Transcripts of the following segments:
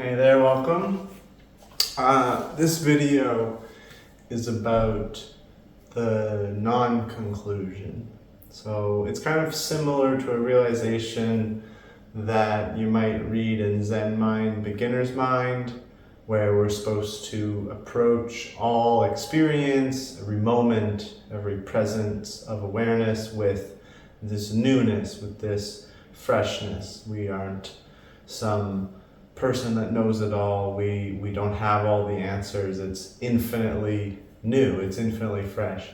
Hey there, welcome. This video is about the non-conclusion. So it's kind of similar to a realization that you might read in Zen Mind, Beginner's Mind, where we're supposed to approach all experience, every moment, every presence of awareness with this newness, with this freshness. We aren't some person that knows it all. We don't have all the answers. It's infinitely new. It's infinitely fresh.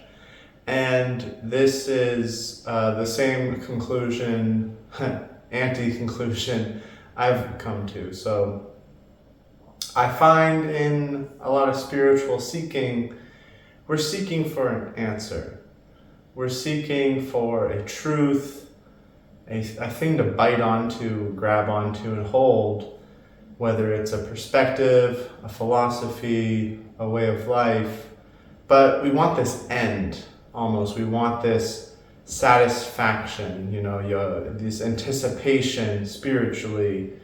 And this is the same conclusion, anti-conclusion I've come to. So I find in a lot of spiritual seeking, we're seeking for an answer. We're seeking for a truth, a thing to bite onto, grab onto, and hold. Whether it's a perspective, a philosophy, a way of life, but we want this end, almost. We want this satisfaction, this anticipation spiritually,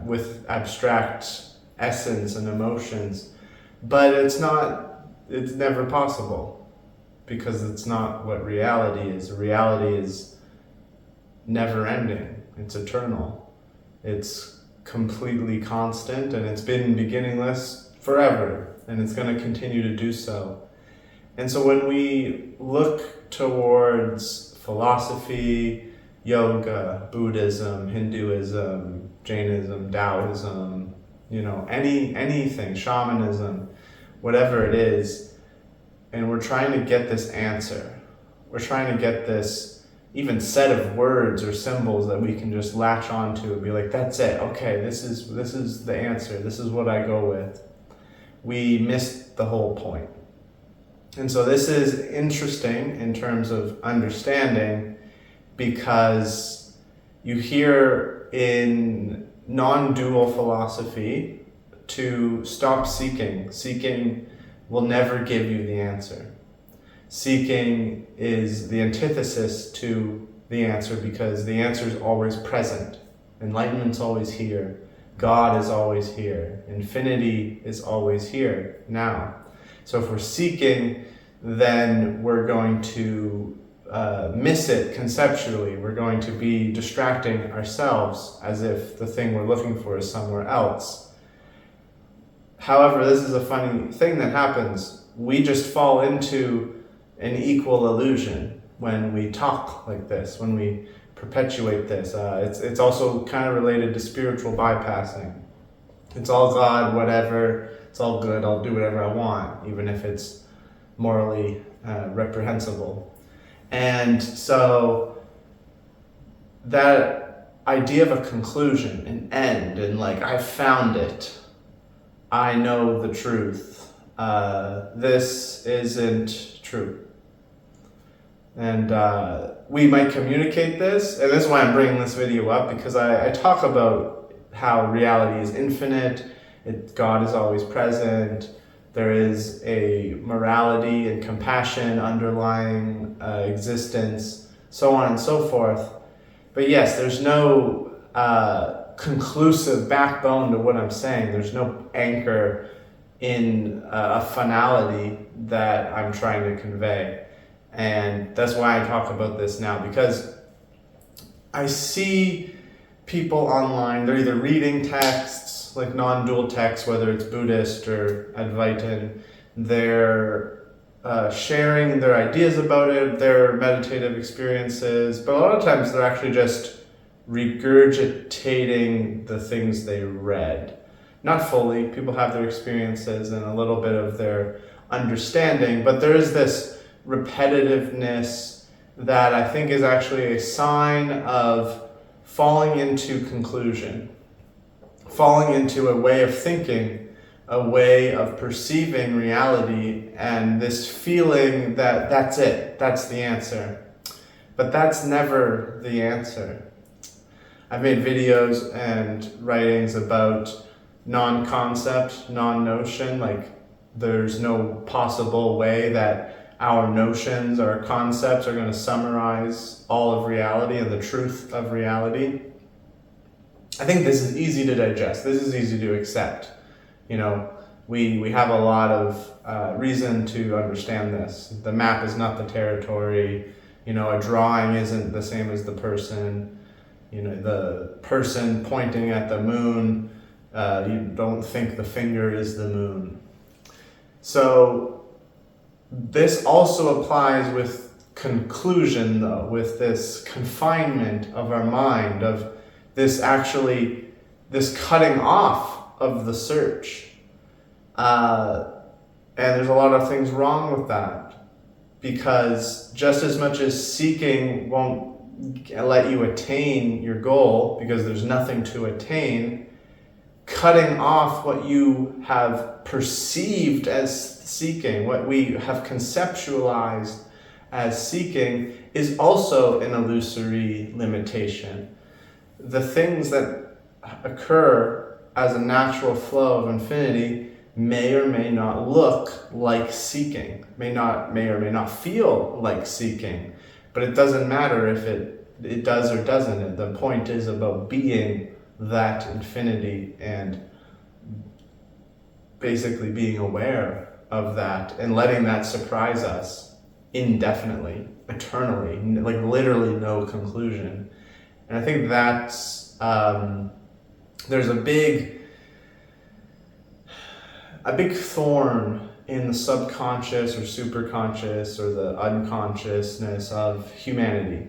with abstract essence and emotions, but it's never possible, because it's not what reality is. Reality is never ending, it's eternal, it's completely constant, and it's been beginningless forever, and it's going to continue to do so. And so when we look towards philosophy, yoga, Buddhism, Hinduism, Jainism, Taoism, anything, shamanism, whatever it is, and we're trying to get this answer, we're trying to get this even set of words or symbols that we can just latch onto and be like, that's it, okay, this is the answer, this is what I go with. We missed the whole point. And so this is interesting in terms of understanding, because you hear in non-dual philosophy to stop seeking. Seeking will never give you the answer. Seeking is the antithesis to the answer, because the answer is always present. Enlightenment's always here. God is always here. Infinity is always here now. So if we're seeking, then we're going to miss it conceptually. We're going to be distracting ourselves as if the thing we're looking for is somewhere else. However, this is a funny thing that happens. We just fall into an equal illusion when we talk like this, when we perpetuate this. It's also kind of related to spiritual bypassing. It's all God, whatever, it's all good, I'll do whatever I want, even if it's morally reprehensible. And so that idea of a conclusion, an end, and like, I found it, I know the truth, this isn't true. And we might communicate this, and this is why I'm bringing this video up, because I talk about how reality is infinite, God is always present, there is a morality and compassion underlying existence, so on and so forth. But yes, there's no conclusive backbone to what I'm saying. There's no anchor in a finality that I'm trying to convey. And that's why I talk about this now, because I see people online, they're either reading texts, like non-dual texts, whether it's Buddhist or Advaita, they're sharing their ideas about it, their meditative experiences, but a lot of times they're actually just regurgitating the things they read. Not fully, people have their experiences and a little bit of their understanding, but there is this repetitiveness that I think is actually a sign of falling into conclusion, falling into a way of thinking, a way of perceiving reality, and this feeling that that's it, that's the answer. But that's never the answer. I've made videos and writings about non-concept, non-notion, like there's no possible way that our notions, our concepts are going to summarize all of reality and the truth of reality. I think this is easy to digest. This is easy to accept. We have a lot of reason to understand this. The map is not the territory. A drawing isn't the same as the person. The person pointing at the moon, you don't think the finger is the moon. So this also applies with conclusion, though, with this confinement of our mind, of this cutting off of the search. And there's a lot of things wrong with that, because just as much as seeking won't let you attain your goal because there's nothing to attain, cutting off what you have perceived as seeking, what we have conceptualized as seeking, is also an illusory limitation. The things that occur as a natural flow of infinity may or may not look like seeking, may or may not feel like seeking, but it doesn't matter if it does or doesn't. The point is about being that infinity and basically being aware of that and letting that surprise us indefinitely, eternally, like literally no conclusion. And I think that's there's a big thorn in the subconscious or superconscious or the unconsciousness of humanity.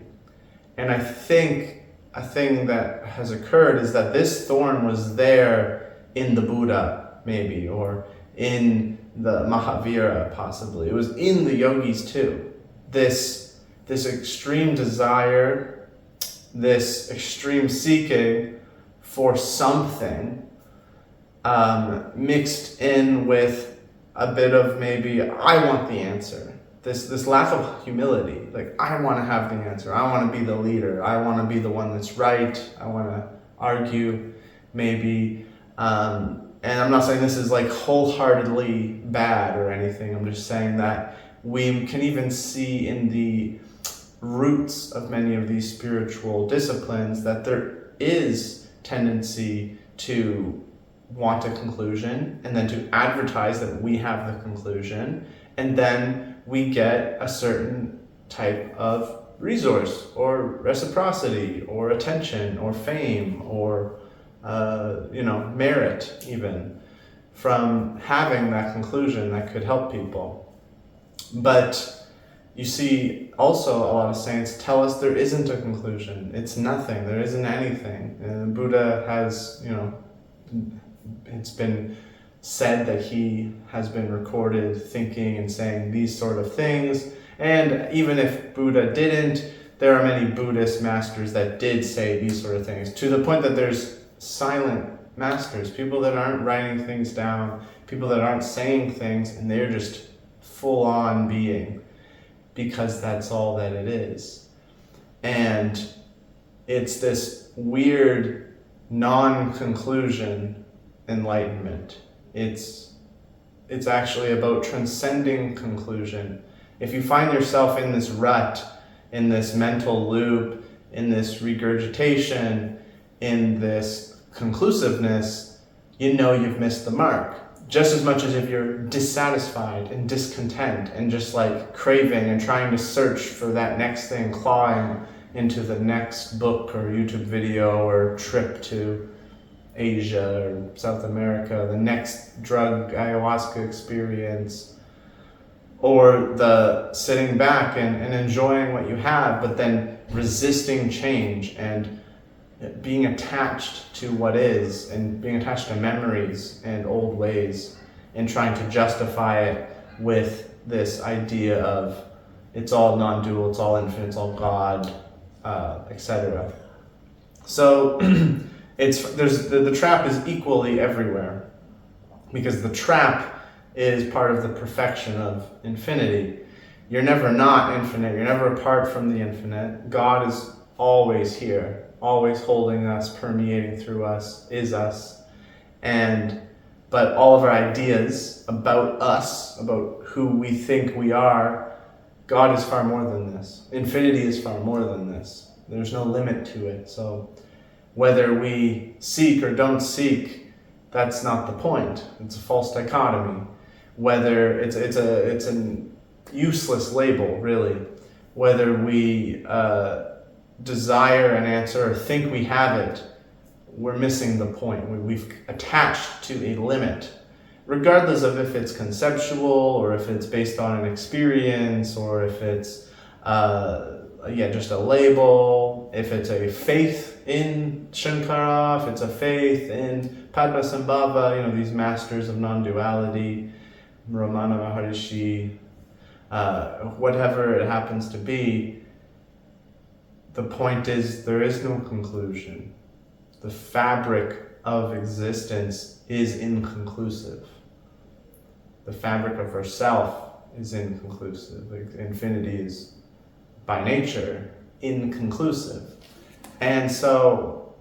And I think a thing that has occurred is that this thorn was there in the Buddha, maybe, or in the Mahavira, possibly. It was in the yogis too. This extreme desire, this extreme seeking for something, mixed in with a bit of maybe, I want the answer. This lack of humility, like, I want to have the answer. I want to be the leader. I want to be the one that's right. I want to argue, maybe. And I'm not saying this is like wholeheartedly bad or anything. I'm just saying that we can even see in the roots of many of these spiritual disciplines that there is tendency to want a conclusion and then to advertise that we have the conclusion, and then we get a certain type of resource or reciprocity or attention or fame or merit even from having that conclusion that could help people. But you see also a lot of saints tell us there isn't a conclusion. It's nothing. There isn't anything. And Buddha has, it's been said that he has been recorded thinking and saying these sort of things. And even if Buddha didn't, there are many Buddhist masters that did say these sort of things, to the point that there's silent masters, people that aren't writing things down, people that aren't saying things, and they're just full on being, because that's all that it is. And it's this weird non-conclusion enlightenment. It's actually about transcending conclusion. If you find yourself in this rut, in this mental loop, in this regurgitation, in this conclusiveness, you've missed the mark. Just as much as if you're dissatisfied and discontent and just like craving and trying to search for that next thing, clawing into the next book or YouTube video or trip to Asia or South America, the next drug ayahuasca experience, or the sitting back and enjoying what you have, but then resisting change and being attached to what is, and being attached to memories and old ways, and trying to justify it with this idea of it's all non-dual, it's all infinite, it's all God, etc. So the trap is equally everywhere, because the trap is part of the perfection of infinity. You're never not infinite, you're never apart from the infinite. God is always here, always holding us, permeating through us, is us. But all of our ideas about us, about who we think we are, God is far more than this. Infinity is far more than this. There's no limit to it. So whether we seek or don't seek, that's not the point. It's a false dichotomy. Whether it's a useless label, really. Whether we desire an answer or think we have it, we're missing the point. We've attached to a limit, regardless of if it's conceptual or if it's based on an experience or if it's just a label, if it's a faith in Shankara, if it's a faith in Padmasambhava, these masters of non-duality, Ramana Maharishi, whatever it happens to be. The point is, there is no conclusion. The fabric of existence is inconclusive. The fabric of herself is inconclusive. Infinity is, by nature, inconclusive. And so,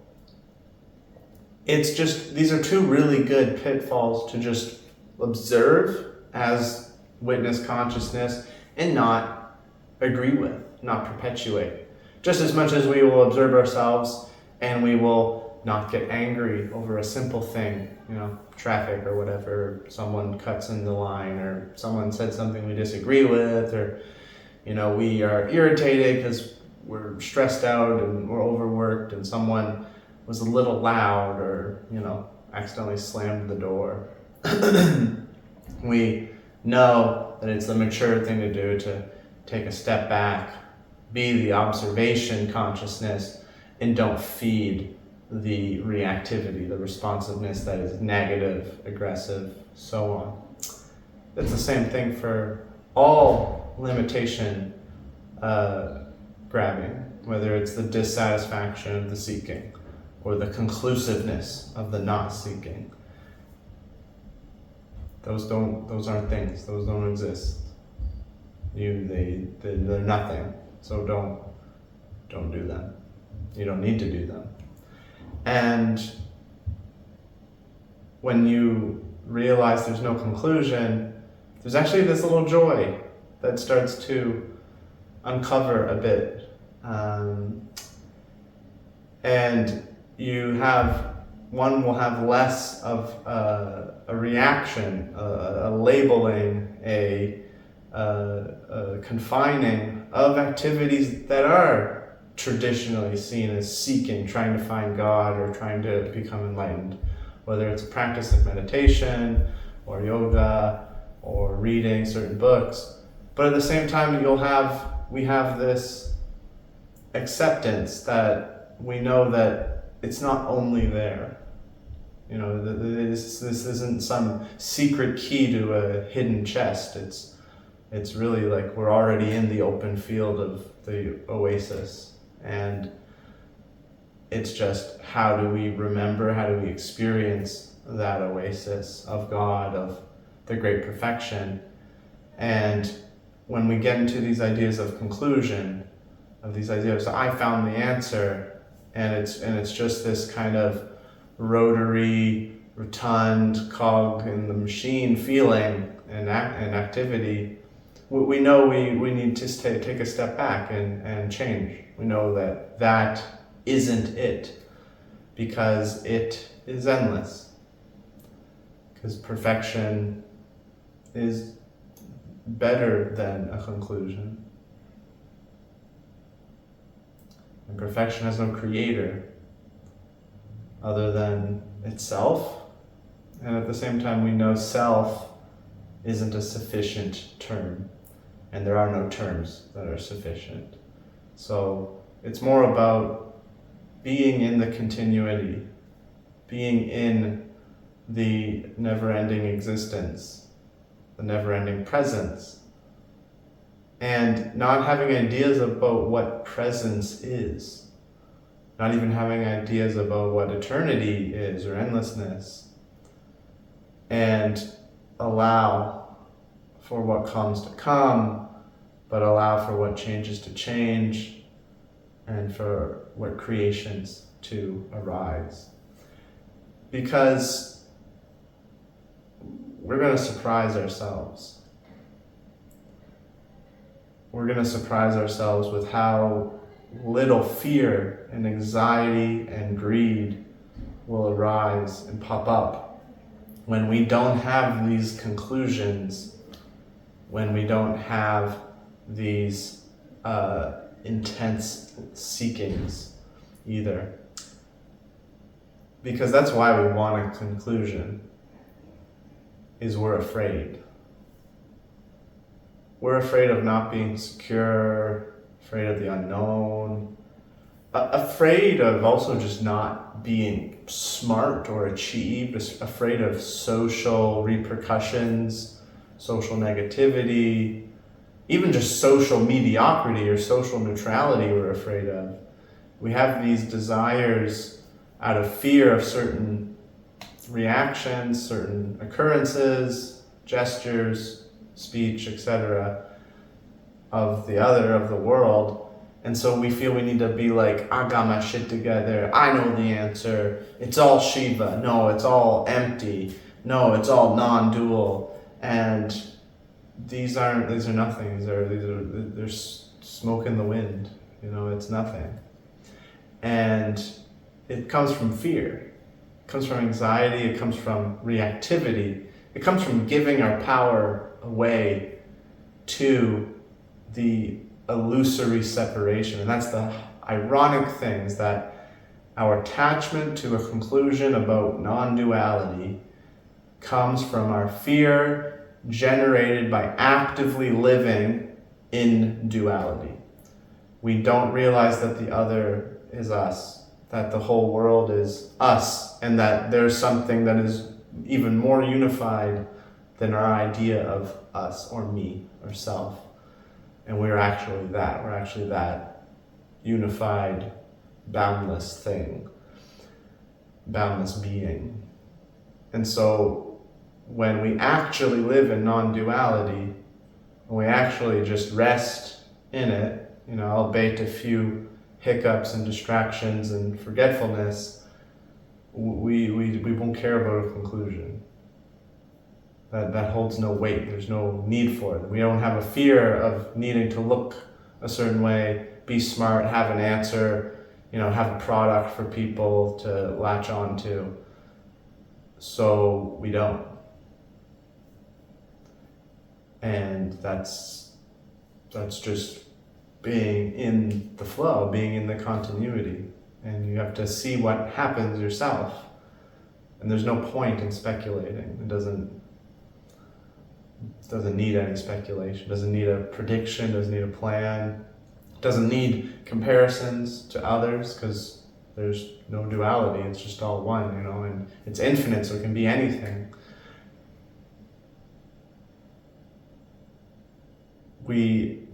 it's just, these are two really good pitfalls to just observe as witness consciousness and not agree with, not perpetuate. Just as much as we will observe ourselves and we will not get angry over a simple thing, traffic or whatever, someone cuts in the line or someone said something we disagree with, or, we are irritated because we're stressed out and we're overworked and someone was a little loud or, accidentally slammed the door. We know that it's the mature thing to do to take a step back, be the observation consciousness, and don't feed the reactivity, the responsiveness that is negative, aggressive, so on. It's the same thing for all limitation grabbing, whether it's the dissatisfaction of the seeking or the conclusiveness of the not seeking. Those aren't things. Those don't exist. They're nothing. So don't do them. You don't need to do them. And when you realize there's no conclusion, there's actually this little joy that starts to uncover a bit. And one will have less of a reaction, a labeling, a confining of activities that are traditionally seen as seeking, trying to find God or trying to become enlightened, whether it's a practice of meditation or yoga or reading certain books. But at the same time, we have this acceptance that we know that it's not only there. This isn't some secret key to a hidden chest. It's really like we're already in the open field of the oasis. And it's just, how do we remember, how do we experience that oasis of God, of the great perfection? And when we get into these ideas of conclusion, of these ideas, I found the answer, and it's just this kind of rotary, rotund cog in the machine feeling and activity, we know we need to take a step back and change. We know that isn't it, because it is endless. Because perfection is better than a conclusion. And perfection has no creator other than itself. And at the same time, we know self isn't a sufficient term. And there are no terms that are sufficient. So it's more about being in the continuity, being in the never-ending existence, the never-ending presence, and not having ideas about what presence is, not even having ideas about what eternity is or endlessness, and allow for what comes to come, but allow for what changes to change, and for what creations to arise. Because we're going to surprise ourselves. We're going to surprise ourselves with how little fear and anxiety and greed will arise and pop up when we don't have these conclusions, when we don't have these intense seekings either. Because that's why we want a conclusion, is we're afraid. We're afraid of not being secure, afraid of the unknown, afraid of also just not being smart or achieved, afraid of social repercussions, social negativity, even just social mediocrity or social neutrality we're afraid of. We have these desires out of fear of certain reactions, certain occurrences, gestures, speech, etc., of the other, of the world. And so we feel we need to be like, I got my shit together, I know the answer, it's all Shiva, no, it's all empty, no, it's all non-dual. And these are nothing, they're smoke in the wind, it's nothing. And it comes from fear, it comes from anxiety, it comes from reactivity, it comes from giving our power away to the illusory separation. And that's the ironic thing, is that our attachment to a conclusion about non-duality comes from our fear generated by actively living in duality. We don't realize that the other is us, that the whole world is us, and that there's something that is even more unified than our idea of us or me or self. And we're actually that unified, boundless thing, boundless being. And so when we actually live in non-duality, when we actually just rest in it, albeit a few hiccups and distractions and forgetfulness, we won't care about a conclusion. That holds no weight. There's no need for it. We don't have a fear of needing to look a certain way, be smart, have an answer, have a product for people to latch on to. So we don't. And that's just being in the flow, being in the continuity. And you have to see what happens yourself. And there's no point in speculating. It doesn't need any speculation, doesn't need a prediction, doesn't need a plan, doesn't need comparisons to others, because there's no duality, it's just all one, and it's infinite, so it can be anything. We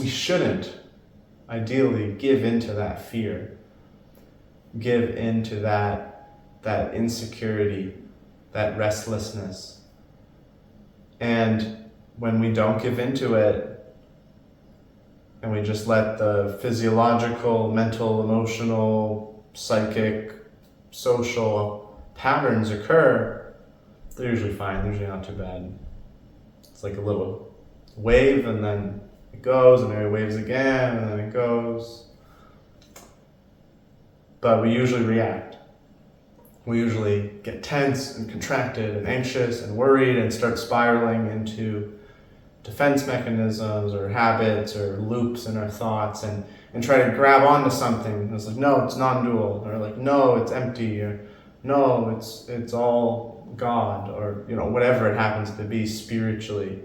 shouldn't ideally give into that fear, give into that insecurity, that restlessness. And when we don't give into it, and we just let the physiological, mental, emotional, psychic, social patterns occur, they're usually fine, they're usually not too bad. It's like a little wave, and then it goes, and then it waves again, and then it goes. But we usually react. We usually get tense and contracted and anxious and worried and start spiraling into defense mechanisms or habits or loops in our thoughts, and try to grab onto something. It's like, no, it's non-dual, or like, no, it's empty, or no, it's all God, or whatever it happens to be spiritually.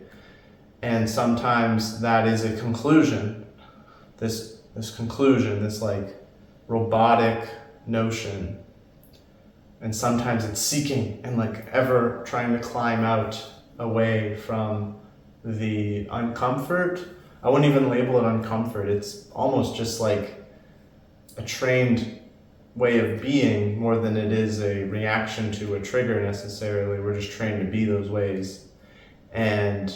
And sometimes that is a conclusion, this conclusion, this like robotic notion. And sometimes it's seeking and like ever trying to climb out away from the uncomfort. I wouldn't even label it uncomfort. It's almost just like a trained way of being more than it is a reaction to a trigger necessarily. We're just trained to be those ways. And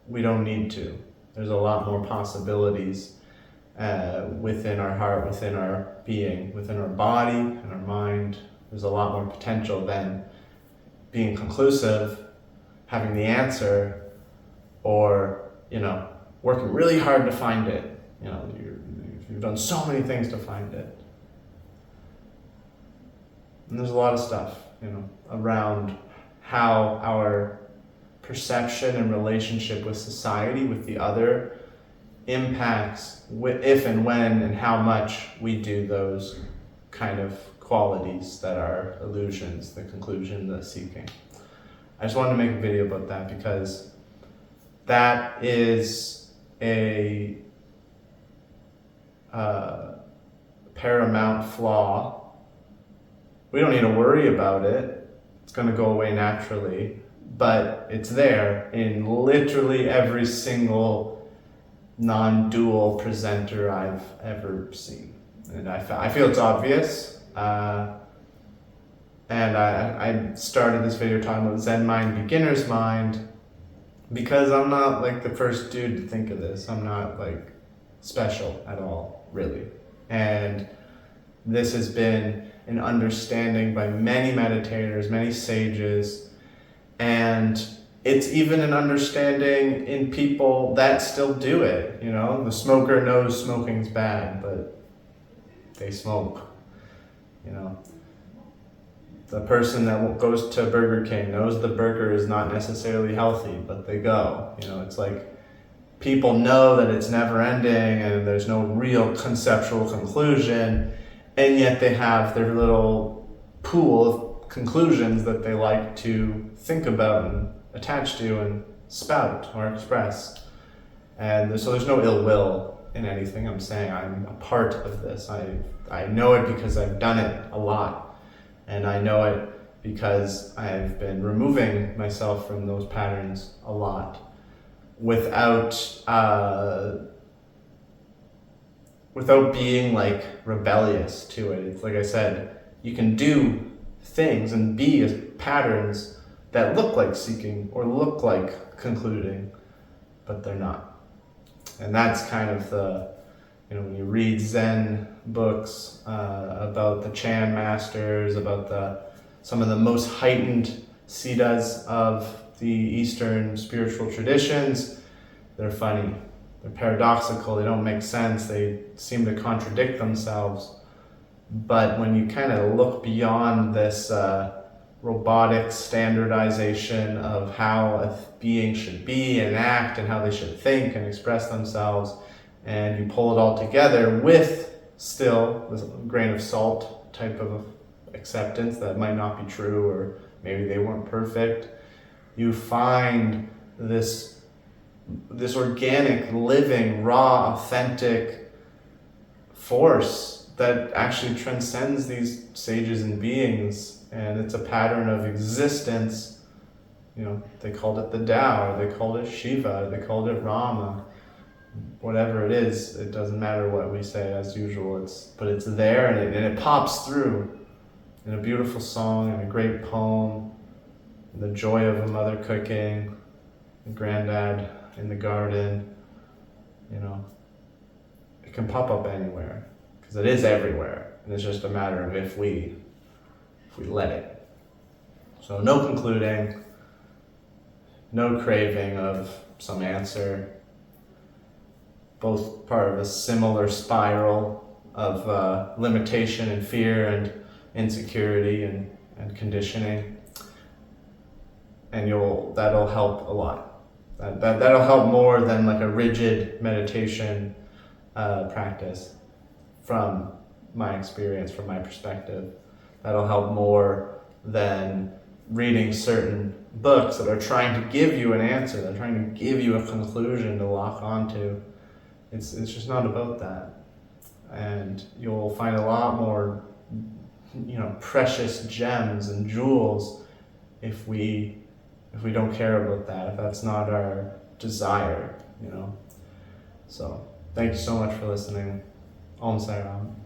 we don't need to. There's a lot more possibilities within our heart, within our being, within our body and our mind. There's a lot more potential than being conclusive, having the answer, or, working really hard to find it. You've done so many things to find it. And there's a lot of stuff, around how our perception and relationship with society, with the other, impacts if and when and how much we do those kind of qualities that are illusions, the conclusion, the seeking. I just wanted to make a video about that because that is a paramount flaw. We don't need to worry about it. It's going to go away naturally, but it's there in literally every single non-dual presenter I've ever seen. And I feel it's obvious. And I started this video talking about Zen mind, beginner's mind, because I'm not like the first dude to think of this. I'm not like special at all, really. And this has been an understanding by many meditators, many sages, and it's even an understanding in people that still do it. The smoker knows smoking's bad, but they smoke. The person that goes to Burger King knows the burger is not necessarily healthy, but they go. It's like people know that it's never ending and there's no real conceptual conclusion, and yet they have their little pool of conclusions that they like to think about and attach to and spout or express. And so there's no ill will in anything I'm saying. I'm a part of this. I know it because I've done it a lot. And I know it because I've been removing myself from those patterns a lot without being like rebellious to it. It's like I said, you can do things and be patterns that look like seeking or look like concluding, but they're not. And that's kind of when you read Zen books about the Chan masters, about some of the most heightened siddhas of the Eastern spiritual traditions, they're funny. They're paradoxical. They don't make sense. They seem to contradict themselves. But when you kind of look beyond this robotic standardization of how a being should be and act and how they should think and express themselves, and you pull it all together with still this grain of salt type of acceptance that might not be true, or maybe they weren't perfect, you find this organic, living, raw, authentic force that actually transcends these sages and beings, and it's a pattern of existence. They called it the Tao, or they called it Shiva, or they called it Rama. Whatever it is, it doesn't matter what we say as usual, but it's there, and it pops through in a beautiful song and a great poem, the joy of a mother cooking, a granddad in the garden. It can pop up anywhere because it is everywhere, and it's just a matter of if we let it. So no concluding, no craving of some answer, both part of a similar spiral of limitation and fear and insecurity and conditioning, and that'll help a lot. That'll help more than like a rigid meditation practice, from my experience, from my perspective. That'll help more than reading certain books that are trying to give you an answer, they're trying to give you a conclusion to lock onto. It's just not about that. And you'll find a lot more precious gems and jewels if we don't care about that, if that's not our desire. So thank you so much for listening. Om Sai Ram.